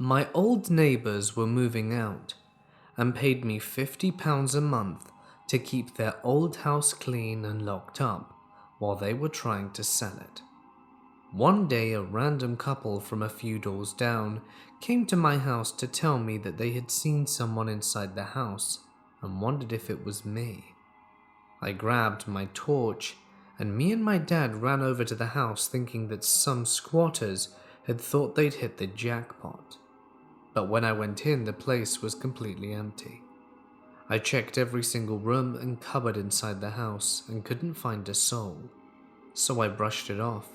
My old neighbours were moving out and paid me £50 a month to keep their old house clean and locked up while they were trying to sell it. One day, a random couple from a few doors down came to my house to tell me that they had seen someone inside the house and wondered if it was me. I grabbed my torch and me and my dad ran over to the house thinking that some squatters had thought they'd hit the jackpot. But when I went in, the place was completely empty. I checked every single room and cupboard inside the house and couldn't find a soul. So I brushed it off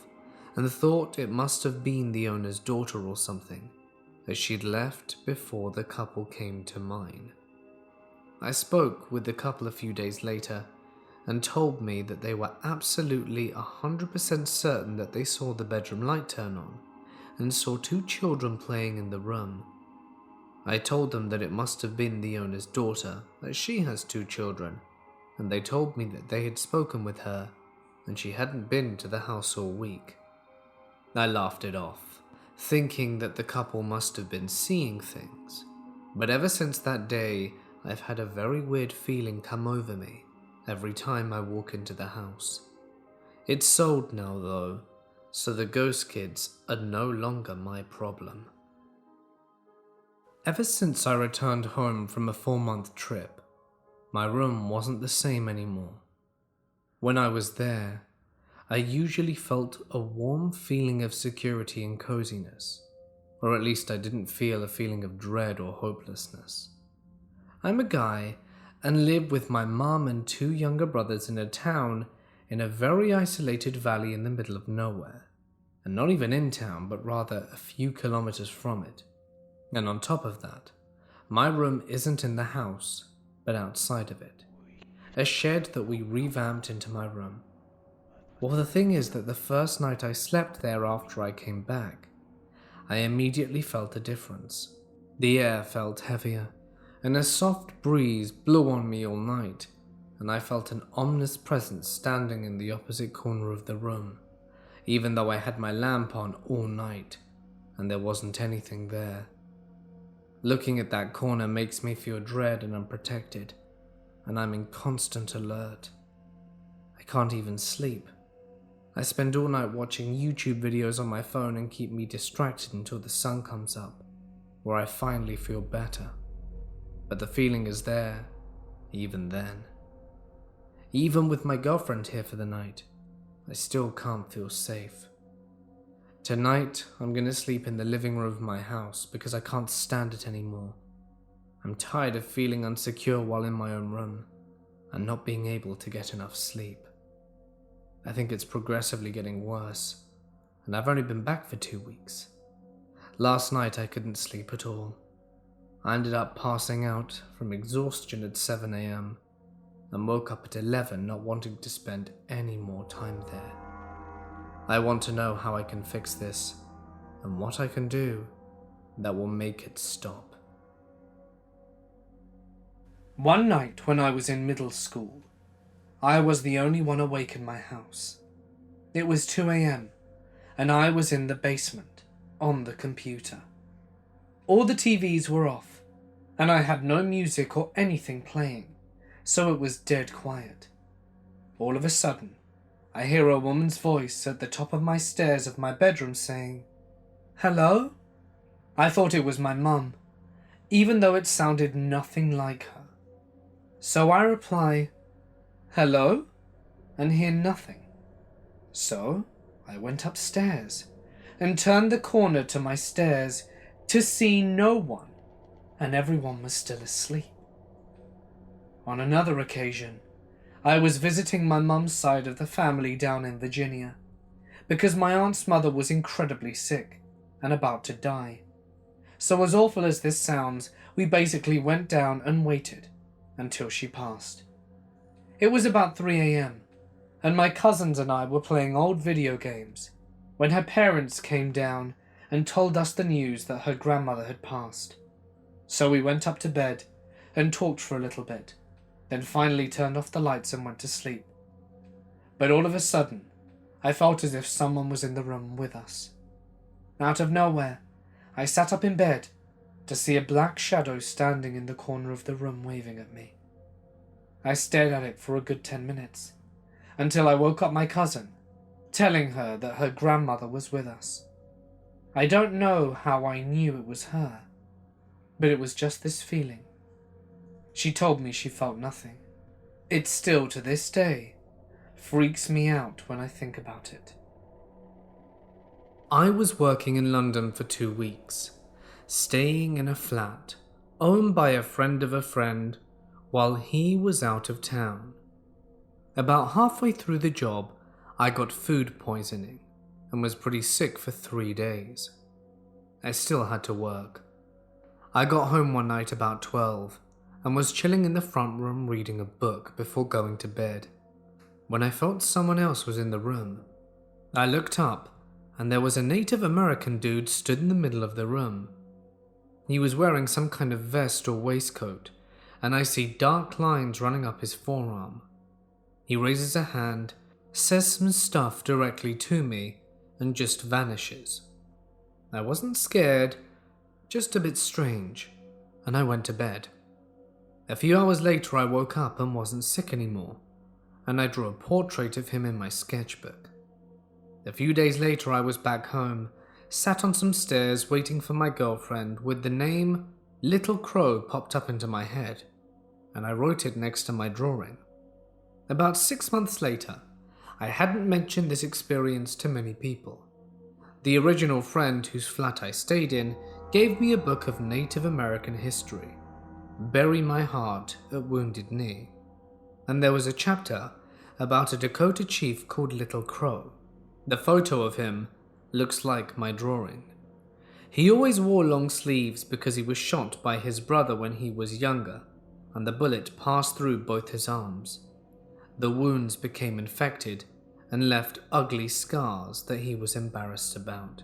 and thought it must have been the owner's daughter or something, as she'd left before the couple came to mine. I spoke with the couple a few days later and told me that they were absolutely 100% certain that they saw the bedroom light turn on and saw two children playing in the room. I told them that it must have been the owner's daughter, as she has two children, and they told me that they had spoken with her and she hadn't been to the house all week. I laughed it off, thinking that the couple must have been seeing things, but ever since that day, I've had a very weird feeling come over me every time I walk into the house. It's sold now though, so the ghost kids are no longer my problem. Ever since I returned home from a 4-month trip, my room wasn't the same anymore. When I was there, I usually felt a warm feeling of security and coziness, or at least I didn't feel a feeling of dread or hopelessness. I'm a guy and live with my mom and 2 younger brothers in a town in a very isolated valley in the middle of nowhere, and not even in town but rather a few kilometers from it. And on top of that, my room isn't in the house but outside of it, a shed that we revamped into my room. Well, the thing is that the first night I slept there after I came back, I immediately felt a difference. The air felt heavier, and a soft breeze blew on me all night, and I felt an ominous presence standing in the opposite corner of the room, even though I had my lamp on all night, and there wasn't anything there. Looking at that corner makes me feel dread and unprotected, and I'm in constant alert. I can't even sleep. I spend all night watching YouTube videos on my phone and keep me distracted until the sun comes up, where I finally feel better. But the feeling is there, even then. Even with my girlfriend here for the night, I still can't feel safe. Tonight, I'm gonna sleep in the living room of my house because I can't stand it anymore. I'm tired of feeling insecure while in my own room and not being able to get enough sleep. I think it's progressively getting worse, and I've only been back for 2 weeks. Last night I couldn't sleep at all. I ended up passing out from exhaustion at 7 a.m. and woke up at 11 not wanting to spend any more time there. I want to know how I can fix this and what I can do that will make it stop. One night when I was in middle school, I was the only one awake in my house. It was 2 a.m. and I was in the basement, on the computer. All the TVs were off, and I had no music or anything playing, so it was dead quiet. All of a sudden, I hear a woman's voice at the top of my stairs of my bedroom saying, "Hello?" I thought it was my mum, even though it sounded nothing like her. So I reply, "Hello?" and hear nothing. So I went upstairs and turned the corner to my stairs to see no one, and everyone was still asleep. On another occasion, I was visiting my mum's side of the family down in Virginia because my aunt's mother was incredibly sick and about to die. So as awful as this sounds, we basically went down and waited until she passed. It was about 3 a.m. and my cousins and I were playing old video games when her parents came down and told us the news that her grandmother had passed. So we went up to bed and talked for a little bit, then finally turned off the lights and went to sleep. But all of a sudden, I felt as if someone was in the room with us. Out of nowhere, I sat up in bed to see a black shadow standing in the corner of the room waving at me. I stared at it for a good 10 minutes, until I woke up my cousin, telling her that her grandmother was with us. I don't know how I knew it was her, but it was just this feeling. She told me she felt nothing. It still, to this day, freaks me out when I think about it. I was working in London for 2 weeks, staying in a flat owned by a friend of a friend while he was out of town. About halfway through the job, I got food poisoning and was pretty sick for 3 days. I still had to work. I got home one night about 12 and was chilling in the front room reading a book before going to bed, when I felt someone else was in the room. I looked up and there was a Native American dude stood in the middle of the room. He was wearing some kind of vest or waistcoat, and I see dark lines running up his forearm. He raises a hand, says some stuff directly to me, and just vanishes. I wasn't scared, just a bit strange, and I went to bed. A few hours later I woke up and wasn't sick anymore, and I drew a portrait of him in my sketchbook. A few days later I was back home, sat on some stairs waiting for my girlfriend with the name Little Crow popped up into my head, and I wrote it next to my drawing. About 6 months later, I hadn't mentioned this experience to many people. The original friend whose flat I stayed in gave me a book of Native American history, Bury My Heart at Wounded Knee, and there was a chapter about a Dakota chief called Little Crow. The photo of him looks like my drawing. He always wore long sleeves because he was shot by his brother when he was younger, and the bullet passed through both his arms. The wounds became infected and left ugly scars that he was embarrassed about.